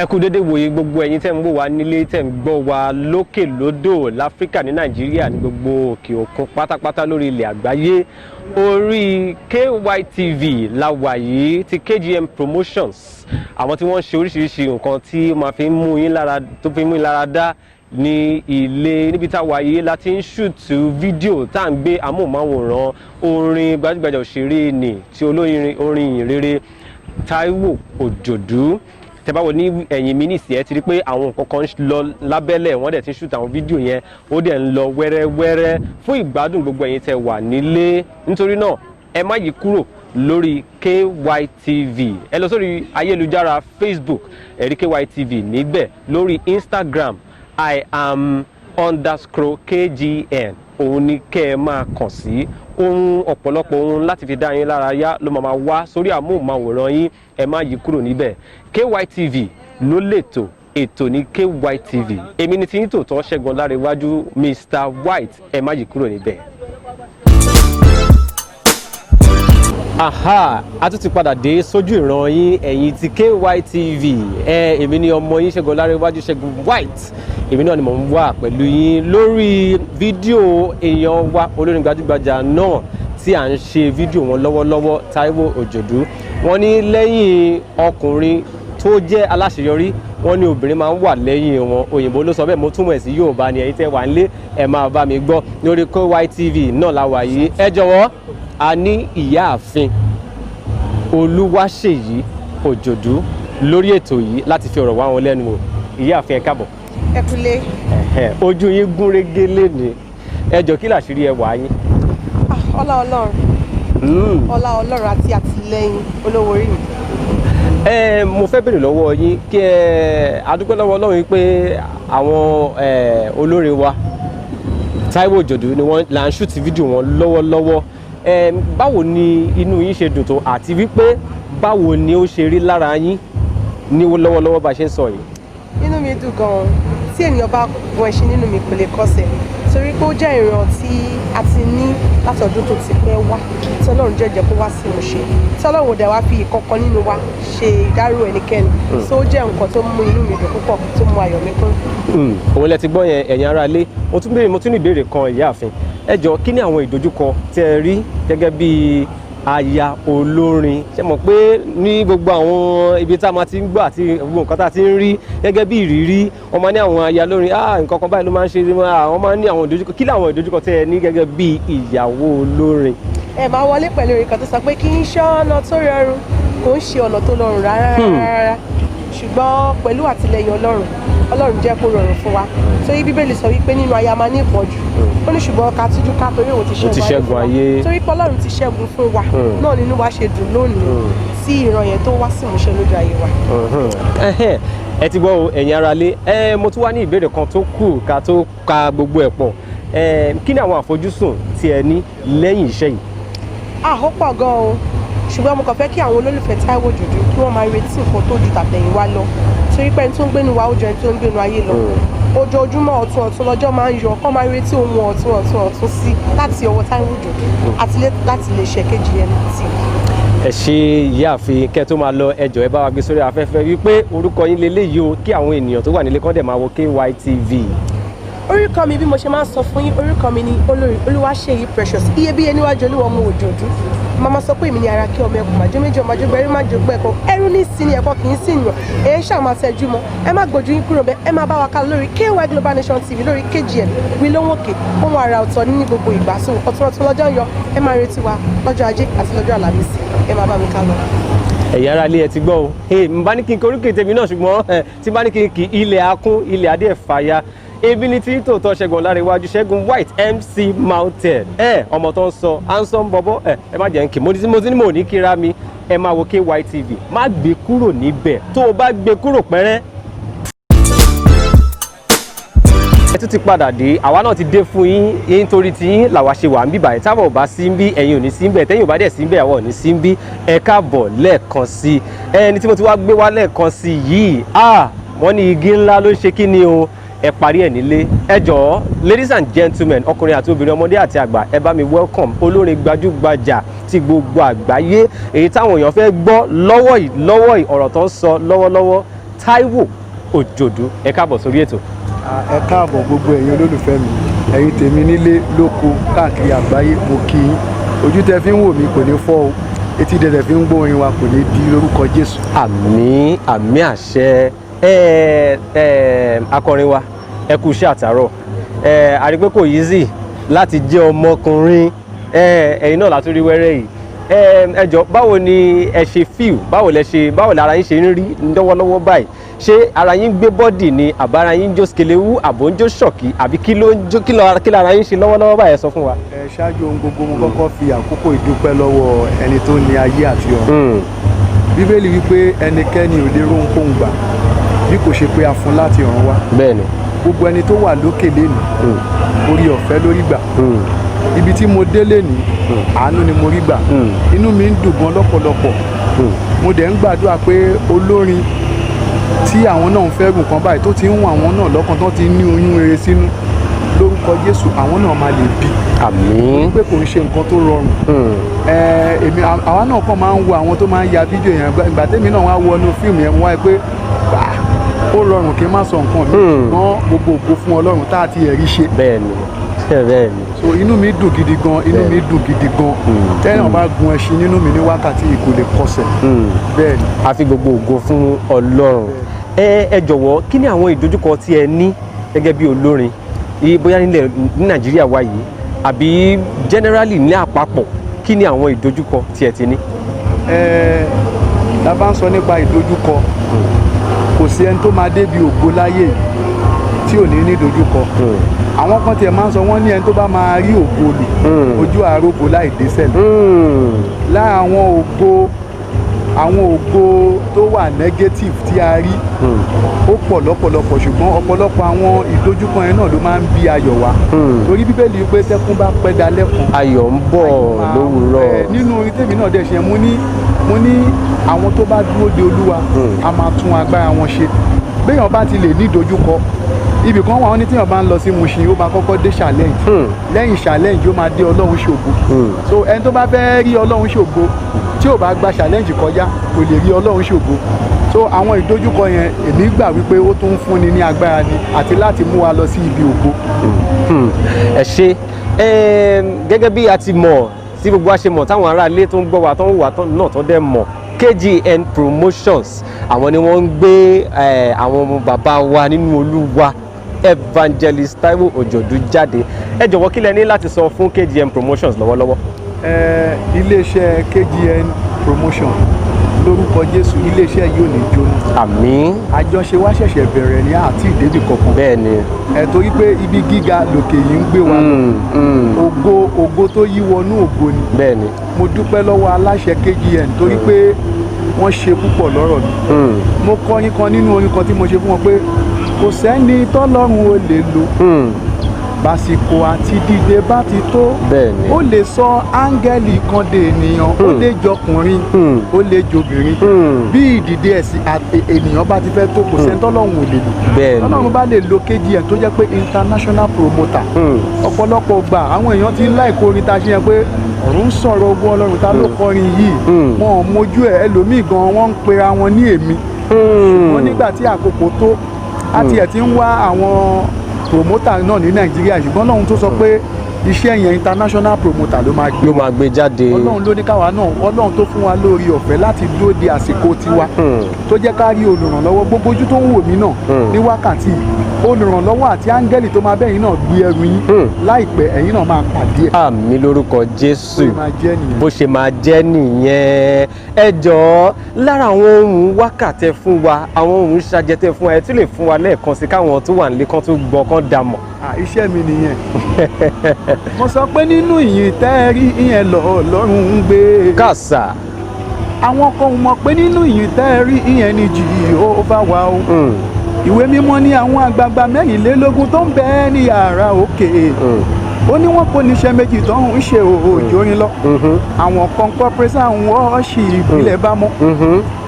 Ẹ kú dédé wòye gbogbo ẹ̀yin tẹ́ ń wò wá nílé tẹ́ ń gbọ́ wá lókè lódò l'Áfíríkà ní Nàìjíríà ní gbogbo òkè òkun pátápátá lórí ilẹ̀ àgbáyé. Orí KYTV la wà yìí ti KGM Promotions. Àwọn tí wọ́n ṣe oríṣiríṣi nǹkan tí máa fi ń mú yín lára tó fi ń mú yín lára dá ní ilé níbi tá a wà yìí láti ń ṣùtù fídíò tá à ń gbé amóhùnmáwòrán orin gbajúgbajà òṣèré ni tí olórin orin ìrere Taiwo OJodu. Tẹ́ bá wò ní ẹ̀yìn mi nísìí ẹ ti rí pé àwọn nǹkan kan ń lọ lábẹ́lẹ̀ wọ́n dẹ̀ ti ń ṣùtù àwọn fídíò yẹn ó dẹ̀ ń lọ wẹ́rẹ́wẹ́rẹ́ fún ìgbádùn gbogbo ẹ̀yin tẹ́ wà nílé. Nítorí náà ẹ má yí kúrò lórí KYTV, ẹ lọ sórí ayélujára Facebook ẹ rí KYTV níbẹ̀, lórí Instagram IAM_KGN òun ni kẹ́ ẹ máa kàn sí. Ohun ọ̀pọ̀lọpọ̀ ohun láti fi dá yín lára yá ló máa wá sórí amóhùnmáwòrán yín, ẹ má yí kúrò níbẹ̀. KYTV ló lètò ètò ní KYTV. Èmi ni tiyín tòótọ́ Ṣẹ́gun Ọlárewájú Mr. White, ẹ má yí kúrò níbẹ̀. Aha, a tún ti padà dé sójú ìran yín ẹ̀yin ti KYTV. Èmi ni ọmọ yín Ṣẹ́gun Ọlárewájú Ṣẹ́gun White. Èmi náà ni mò ń wà pẹ̀lú yín lórí fídíò èèyàn wa olórin gbajúgbajà náà tí à ń ṣe fídíò wọn lọ́wọ́lọ́wọ́, Taiwo OJodu. Wọ́n ní lẹ́yìn ọkùnrin tó jẹ́ aláṣeyọrí, wọ́n ní obìnrin máa ń wà lẹ́yìn wọn. Òyìnbó ló sọ bẹ́ẹ̀, mo túmọ̀ ẹ̀ sí Yorùbá ni ẹ̀yin tẹ́ wà nílé ẹ máa bá mi gbọ́. Lórí KYTV náà la wà yìí. Ẹ jọ̀wọ́, a ní ìyáàfin Olúwaṣèyí OJodu lórí ètò yìí láti fi ọ̀rọ̀ wá wọn lẹ́nu wò. Ìyáàfin ẹ káàbọ̀. Ẹ kúlé. Ojú yín gún régé lénìí. Ẹ jọ̀ọ́ kí làṣírí ẹwà yín? Ọlá Ọlọ́run. Ọlá Ọlọ́run àti àtìlẹ́yìn olówó orí mi. Mo fẹ́ bèrè lọ́wọ́ yín kí a dúpẹ́ lọ́wọ́ Ọlọ́run yín pé àwọn olórin wa Taiwo OJodu ni wọ́n là ń ṣùtì fídíò wọn lọ́wọ́lọ́wọ́. Báwo ni inú yín ṣe dùn tó àti wípé báwo ni ó ṣe rí lára yín ní lọ́wọ́lọ́wọ́ bá ṣe ń sọ yìí? Inú mi dùn gan-an. Tí ènìyàn bá gun ẹṣin nínú mi kò lè kọsẹ̀ torí pé ó jẹ́ ìran tí a ti ní láti ọdún tó ti pẹ́ wá tí Ọlọ́run jẹ́ kó wá sí ìmúṣẹ, tí Ọlọ́run ò dẹ̀ wá fi ìkọ̀kan nínú wa ṣe ìdárò ẹnikẹ́ni, so ó jẹ́ nǹkan tó mú inú mi dùn púpọ̀ tó mú ayọ̀ mi kún. Òun lẹ ti gbọ́ yẹn ẹ̀yin ará ilé. Mo tún ní ìbéèrè kan ìyáàfin. Ẹ jọ̀ọ́ kí ni àwọn ìdojúkọ tẹ́ ẹ rí gẹ́gẹ́ bí aya olórin? Ṣé mọ̀ pé ní gbogbo àwọn ibi tá a máa ti ń gbọ́ àti gbogbo nǹkan tá a ti ń rí gẹ́gẹ́ bí ìrírí, wọ́n máa ní àwọn aya olórin nǹkan kan báyìí ló máa ń ṣe, wọ́n máa ń ní àwọn ìdojúkọ. Kí làwọn ìdojúkọ tẹ́ ẹ ní gẹ́gẹ́ bí ìyàwó olórin? Ẹ máa wọlé pẹ̀lú orin kan tó sọ pé kì í ṣe ọ̀nà tó rọrùn, kò ń ṣe ọ̀nà tó rọrùn rárá, ṣùgbọ́n pẹ̀lú àtìlẹyìn Ọlọ́run jẹ́ kó rọrùn fún wa. Torí Bíbélì sọ wípé nínú aya máa ní ìpọ́njú, ó ní ṣùgbọ́n ká tújú ká torí òun ti ṣẹ́gun ayé. Torí pé Ọlọ́run ti ṣẹ́gun fún wa náà nínú wa ṣe dùn lónìí tí ìran yẹn tó wá sí ìmúṣẹ lójú ayé wa. Ẹ ti gbọ́ ẹ̀yin ará ilé. Mo tún wá ní ìbéèrè kan tó kù ká tó ka gbogbo ẹ̀ pọ̀. Kí ni àwọn àfojúsùn tí ẹ ní lẹ́yìn iṣẹ́ yìí? Ó pọ̀ gan-an o, ṣùgbọ́n mo kàn fẹ́ kí àwọn olólùfẹ́ Taiwo OJodu kí wọ́n máa retí nǹkan tó ju tàtẹ̀yìn wá lọ, torí pé ẹni tó ń gbénu wa ó jọ ẹni tó ń gbénu ayé lọ. Ojoojúmọ́ ọ̀tun lọ́jọ́ máa ń yọ, kọ́ máa retí ohun ọ̀tun sí láti ọwọ́ Taiwo OJodu àti láti lè ṣe KGM TV. Ẹ ṣe ìyáàfin, kẹ́ tó máa lọ ẹ jọ̀ọ́ ẹ bá wa gbé sórí afẹ́fẹ́ wípé orúkọ yín leléyìí o, kí àwọn ènìyàn tó wà nílé kán dẹ̀ máa wo KYTV. Orúkọ mi bí mo ṣe máa ń sọ fún yín, orúkọ mi ni Olúwaṣèyí Precious iyebíye níwájú Olúwa ọmọ OJodu. Màmá sọ pé èmi ni ara kí ọmọ ẹkùn màjọ méjì ọmọ àjọgbẹ ẹrí máa jogbo ẹkọ ẹrú ní sí ni ẹkọ kì í sí yàn èyí ṣàmà tẹjú mọ́ ẹ má gbójú yín kúrò bẹ́ẹ̀, ẹ má bá wa ká lórí KY Global Nation TV lórí KGM wí lóhùn òkè ohun àrà ọ̀tọ̀ ní gbogbo ìgbà, so ọ̀tún lọ́jọ́ ń yọ, ẹ máa retí wa lọ́jọ́ Ajé àti lọ́jọ́ Àlàmísì, ẹ má bá mi ká lọ. Ẹ̀yin ará ilé ẹ ti gbọ́ o. N bá ní kí n koríkè tèmi náà, ṣùgbọ́n tí bá ní kí n kì ilẹ̀ akún ilẹ̀ adé fàya. Ebi ni tí tòótọ́ Ṣẹ́gun Ọlárewájú Ṣẹ́gun White MC Mountain. Ọmọ tó ń sọ handsome bọ́bọ́ ẹ má jẹ́ ń kí mo ní mò ní kíra mi. Ẹ máa wo KYTV, má gbé kúrò níbẹ̀. Tó o bá gbé kúrò pẹ́rẹ́. Ẹ tún ti padà dé, àwa náà ti dé fún yín nítorí tí yín làwa ṣe wà ń bíbà. Táwọn ò bá sí ń bí ẹ̀yin ò ní sí ń bẹ̀, tẹ́yin ò bá dẹ̀ sí ń bẹ̀ àwọn ò ní sí ń bí. Ẹ káàbọ̀ lẹ́ẹ̀kan sí. Ẹni tí mo ti wá gbé wá lẹ́ẹ̀kan sí yìí, wọ́n ní igi ńlá ló ń ṣe kí ni o. Ẹ parí ẹ̀ nílé. Ẹ jọ̀ọ́ ladies and gentlemen, ọkùnrin àti obìnrin, ọmọdé àti àgbà, ẹ bá mi welcome olórin gbajúgbajà ti gbogbo àgbáyé èyí táwọn èèyàn fẹ́ gbọ́ lọ́wọ́ yìí ọ̀rọ̀ tó ń sọ lọ́wọ́lọ́wọ́ Taiwo OJodu ẹ káàbọ̀ sórí ètò. Ẹ káàbọ̀ gbogbo ẹ̀yin olólùfẹ́ mi, ẹ̀yin tèmi nílé lóko káàkiri àgbáyé, mo kí yín. Ojú tẹ́ fi ń wò mí kò ní fọ́ o, etí tẹ́ fi ń gbọ́ orin wa kò ní di lórúkọ Jésù. Àmín àmín àṣẹ. Akọrin wa ẹ kú iṣẹ́ àtàárọ̀. A rí pé kò easy láti jẹ́ ọmọkùnrin, ẹ̀yin náà látúrí wẹ́rẹ́ yìí. Ẹ jọ̀ọ́ báwo ni ẹ ṣe feel, báwo lára yín ṣe ń rí lọ́wọ́lọ́wọ́ báyìí? Ṣé ara yín gbé bọ́dì ni àbára yín jó skelewu àbò ń jó ṣọ̀kì àbí kí lára yín ṣe lọ́wọ́lọ́wọ́ báyìí sọ fún wa? Ṣáájú ohun gbogbo mo kọ́kọ́ fi àkókò ìdúpẹ́ lọ́wọ́ ẹni tó ní ayé àti ọ̀run. Bíbélì wípé ẹnikẹ́ni ò lè róhunkóhun gbà bí kò ṣe pé a fún láti ọ̀run wá. Bẹ́ẹ̀ni. Gbogbo ẹni tó wà lókè lénìí orí ọ̀fẹ́ lórí gbà. Ibi tí mo dé lénìí àánú ni mo rí gbà. Inú mi ń dùn gan lọ́pọ̀lọpọ̀. Mo dẹ̀ ń gbàdúrà pé olórin tí àwọn náà ń fẹ́ gùn kan báyìí tó ti ń wọ àwọn náà lọ́kàn tó ti ní oyún rere sínú, lórúkọ Jésù àwọn náà máa lè bí. Àmín. Pé kò ń ṣe nǹkan tó rọrùn. Àwa náà kàn máa ń wo àwọn tó máa ń ya fídíò yẹn, ìgbà tèmi náà wá wọnú fíìmù yẹn wáyé pé ó rọrùn kí n má sọ nǹkan mi ṣùgbọ́n gbogbo ògo fún Ọlọ́run tá a ti ẹ̀rí ṣe. Bẹ́ẹ̀ni. So inú mi dùn gidi gan, tẹ́yàn bá gun ẹṣin nínú mi ní wákàtí kò lè kọsẹ̀. Bẹ́ẹ̀ni. A fi gbogbo ògo fún Ọlọ́run. Ẹ jọ̀wọ́ kí ni àwọn ìdojúkọ tí ẹ ní gẹ́gẹ́ bí olórin bóyá ní Nàìjíríà wa yìí àbí generally ní àpapọ̀, kí ni àwọn ìdojúkọ tí ẹ ti ní? La bá ń sọ nípa ìdojúkọ, kò sí ẹni tó máa débi ògo láyé tí ò ní ní ìdojúkọ. Àwọn kan tiẹ̀ máa ń sọ wọ́n ní ẹni tó bá máa rí ògo lù ojú àròkọ láì dé sẹ́lẹ̀. Lára àwọn ògo tó wà negative tí a rí ó pọ̀ lọ́pọ̀lọpọ̀, ṣùgbọ́n ọ̀pọ̀lọpọ̀ àwọn ìdojúkọ yẹn náà ló máa ń bí ayọ̀ wá. Torí Bíbélì pé tẹ́kún bá pẹ́ dalẹ́ kan ayọ̀ ń bọ̀ lówùúrọ̀. Nínú orin tèmi náà dẹ̀ ṣe mo ní àwọn tó bá dúró de Olúwa a máa tún agbára wọn ṣe. Béèyàn bá ti lè ní ìdojúkọ, ibì kan wà wọ́n ní tíyàn bá ń lọ sí Mushin ó máa kọ́kọ́ dé challenge, lẹ́yìn challenge ó máa dé Ọlọ́run ṣògo. So ẹni tó bá fẹ́ rí Ọlọ́run ṣògo tí ò bá gba challenge kọjá kò lè rí Ọlọ́run ṣògo. So àwọn ìdojúkọ yẹn èmi gbà wípé ó tún ń fúnni ní agbára ni àti láti mú wa lọ sí ibi ògo. Ẹ ṣé, gẹ́gẹ́ bí a ti mọ̀ tí gbogbo wa ṣe mọ̀ táwọn ará ilé tó ń gbọ́ wa tó ń wà náà tó dẹ̀ mọ̀, KGN Promotions àwọn ni wọ́n ń gbé àwọn ọmọ bàbá wa nínú Olúwa Evangelist Taiwo OJodu jáde. Ẹ jọ̀wọ́ kí lẹ ní láti sọ fún KGN Promotions lọ́wọ́lọ́wọ́? Iléeṣẹ́ KGN Promotion lórúkọ Jésù, iléeṣẹ́ yóò ní jóná. Àmín. Àjọṣe wa ṣẹ̀ṣẹ̀ bẹ̀rẹ̀ ní àti ìdébì kankan. Bẹ́ẹ̀ni. Torí pé ibi gíga lòkè yìí ń gbé wa lọ. Ògo tó yí wọnú ògo ni. Bẹ́ẹ̀ni. Mo dúpẹ́ lọ́wọ́ aláṣẹ KGN torí pé wọ́n ṣe púpọ̀ lọ́rọ̀ mi. Mo kọrin kan nínú orin kan tí mo ṣe fún wọn pé kò sẹ́ni tọ́lọ́run ò lè lò. Básìkò àti dìde bá ti tó. Bẹ́ẹ̀ni. Ó lè sọ áńgẹ́lì kan dé ènìyàn, ó lè jọkùnrin, ó lè jobìnrin. Bí ìdìde ẹ̀sìn ènìyàn bá ti fẹ́ tó kò sẹ́ni tọ́lọ́run ò lè lò. Bẹ́ẹ̀ni. Tọ́lọ́run bá lè lo KGN tó jẹ́ pé international promoter. Ọ̀pọ̀lọpọ̀ gbà àwọn èèyàn ti ń láìkó orin ta ṣe yẹn pé ọ̀run sọ̀rọ̀ ogun Ọlọ́run ta ló kọrin yìí. Wọn ò mójú ẹ̀, ẹlòmíì gan wọ́n ń pera wọn ní èmi. Ṣùgbọ́n nígbà tí àkókò tó àti ẹ̀ ti ń wá àwọn promoter náà ní Nàìjíríà, ṣùgbọ́n Ọlọ́run tó sọ pé iṣẹ́ yẹn international promoter ló máa gbé jáde. Ọlọ́run ló ní káwa náà, Ọlọ́run tó fún wa lórí ọ̀fẹ́ láti dúró de àsìkò tiwa tó jẹ́ ká rí olùrànlọ́wọ́. Gbogbo ojú tó ń wò mí náà ní wákàtí olùrànlọ́wọ́ àti áńgẹ́lì tó máa bẹ́yìn náà gbé ẹrù yín láìpẹ́, ẹ̀yin náà máa pàdé ẹ̀. Àmín lórúkọ Jésù. Bó ṣe máa jẹ́ nìyẹn. Ẹ jọ̀ọ́ lára àwọn ohun wákàtẹ́ fún wa, àwọn ohun ṣàjẹtẹ́ fún wa, ẹ tún lè fún wa lẹ́ẹ̀kan sí káwọn tó wà nílé kan tó gbọ́ kan dà mọ̀. Iṣẹ́ mi nìyẹn. Mo sọ pé nínú ìyìn tẹ́ rí ìyẹn lọ́rùn ń gbé. Kàsà. Àwọn kan mọ̀ pé nínú ìyìn tẹ́ rí ìyẹn ni Jehovah wa o. Ìwé mímọ́ ní àwọn àgbààgbà 24 tó ń bẹ ní yàrá òkè. Ó ní wọn kò níṣẹ́ méjì tó ń ṣe òjòrin lọ. Àwọn kan kọ́ praise and worship ìbílẹ̀ bá mọ́.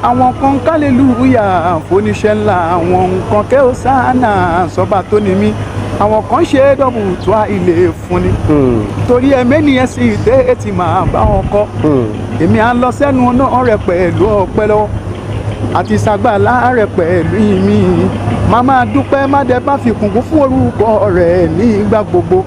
Àwọn kan hallelujah fóníṣẹ́ ńlá. Àwọn kan kẹ́ Hosanna sọ́ba tó ní mí. Àwọn kan ṣe dọ́bù tó ilé fúnni. Torí ẹ̀mẹ́nìyẹn sì dé etí máa bá wọn kọ́. Èmi à ń lọ sẹ́nu náà rẹ̀ pẹ̀lú ọpẹ́ lọ́wọ́. àti sàgbà láàrẹ̀ pẹ̀lú mi máa máa dúpẹ́ má dẹ̀ bá fi kùnkùn fún orúkọ rẹ̀ nígbà gbogbo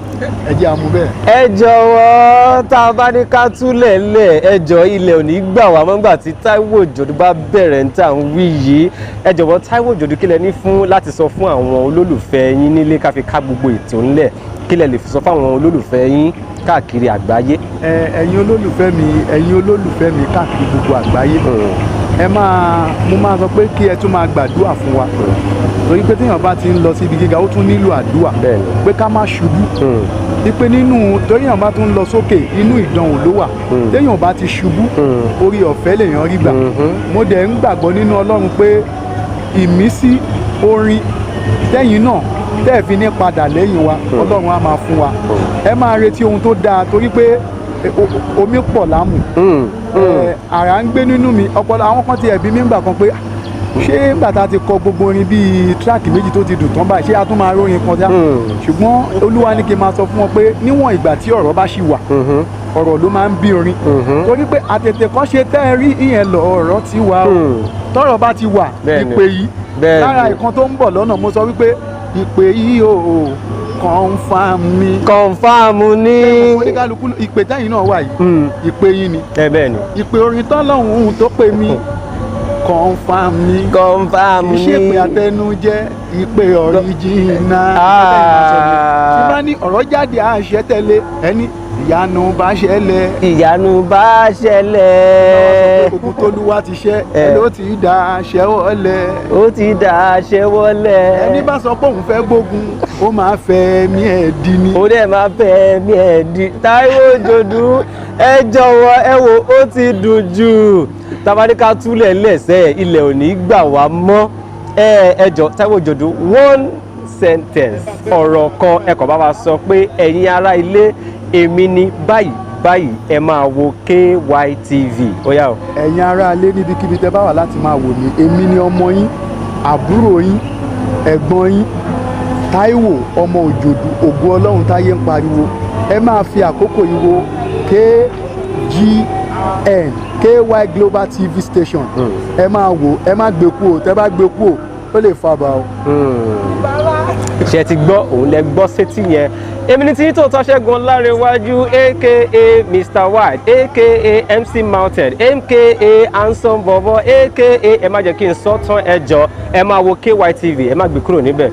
ẹ jẹ́ àmú bẹ́ẹ̀. ẹ jọ̀wọ́ tá a bá ní ká túlẹ̀ lẹ̀ ẹ jọ ilẹ̀ ò ní gbà wá mọ́gbà tí Taiwo Òjòdú bá bẹ̀rẹ̀ ń tà ń wí yìí ẹ jọ̀wọ́ Taiwo Òjòdú kí lẹ ní fún láti sọ fún àwọn olólùfẹ́ yín nílé ká fi ká gbogbo ètò ńlẹ̀ kí lẹ lè fi sọ fún àwọn olólùfẹ́ yín káàkiri àgbáyé. ẹ̀yin olólùfẹ́ mi káàkiri gbogbo àgbáyé mo máa sọ pé kí ẹ tún máa gbàdúrà fún wa torí pé téèyàn bá ti ń lọ síbi gíga ó tún nílò àdúrà pé ká má ṣubú wípé nínú téèyàn bá tún lọ sókè inú ìdánwò ló wà téèyàn bá ti ṣubú orí ọ̀fẹ́ lèèyàn rí gbà mo dẹ̀ ń gbàgbọ́ nínú Ọlọ́run pé ìmísí orin tẹ́yìn náà tẹ́ẹ̀ fi ní padà lẹ́yìn wa Ọlọ́run á máa fún wa ẹ máa retí ohun tó dáa torí pé omi pọ̀ lámù àrà ń gbé nínú mi ọ̀pọ̀lọpọ̀ àwọn kan ti ẹ̀bí mi ń gbà kan pé ṣé nígbà tá a ti kọ gbogbo orin bíi tíráàkì méjì tó ti dùn tán báyìí ṣé a tún máa rórin kan já ṣùgbọ́n Olúwa ní kí n máa sọ fún wọn pé níwọ̀n ìgbà tí ọ̀rọ̀ bá ṣì wà ọ̀rọ̀ ló máa ń bí orin torí pé àtètè kan ṣe tẹ́ ẹ rí ìyẹn lọ ọ̀rọ̀ ti wà o tọ́rọ̀ bá ti wà ìpè yìí lára ìkan tó ń bọ̀ lọ́nà mo sọ wípé ìpè yìí o kọ̀nfàmù ní. oníkálukú ìpè tẹ́yìn náà wà yìí ìpè yín ni. bẹ́ẹ̀ ni. ìpè orin tọ́lọ́hún tó pè mí kọ̀nfàmù ní. iṣẹ́ ìpè àtẹnujẹ ìpè ọ̀ríjìnà. tí bá ní ọ̀rọ̀ jáde àṣẹ tẹ̀lé ẹni ìyanu bá ṣẹlẹ̀. ìyanu bá ṣẹlẹ̀. ogun t'Olúwa ti ṣẹ́ ẹ ló ti dá aṣẹ wọlé. ó ti dá aṣẹ wọlé. ẹni bá sọ pé òun fẹ́ gbógun ó máa fẹ́ mí ẹ̀ di ni. ó dẹ̀ máa fẹ́ mí ẹ̀ di. Taiwo Òjòdú ẹ jọ̀wọ́ ẹ wo ó ti dùn jù tabaníkà túlẹ̀ lẹ́sẹ̀ ilẹ̀ ò ní gbà wá mọ́ ẹ jọ Taiwo Òjòdú one sentence ọ̀rọ̀ kan ẹ kàn bá wa sọ pé ẹ̀yin ará ilé èmi ni báyìí ẹ máa wo KYTV ó yá o. ẹ̀yin ará ilé níbikíbi tẹ́ bá wà láti máa wò mí èmi ni ọmọ yín àbúrò yín ẹ̀gbọ́n yín Taiwo ọmọ Òjòdú ògo Ọlọ́run táyé ń pariwo ẹ máa fi àkókò yìí wo KGN KY Global TV station ẹ máa wò ẹ má gbé kú o tẹ́ bá gbé kú o ó lè fa bá o. ṣe ti gbọ́ òun lẹ gbọ́ sétí yẹn èmi ní tí tòótọ́ Ṣẹ́gun Ọlárẹ̀wájú aka Mr White aka MC Mounted aka Handsome Bobo aka ẹ má jẹ́ kí n sọ tán ẹ jọ ẹ máa wo KYTV ẹ má gbé kúrò níbẹ̀.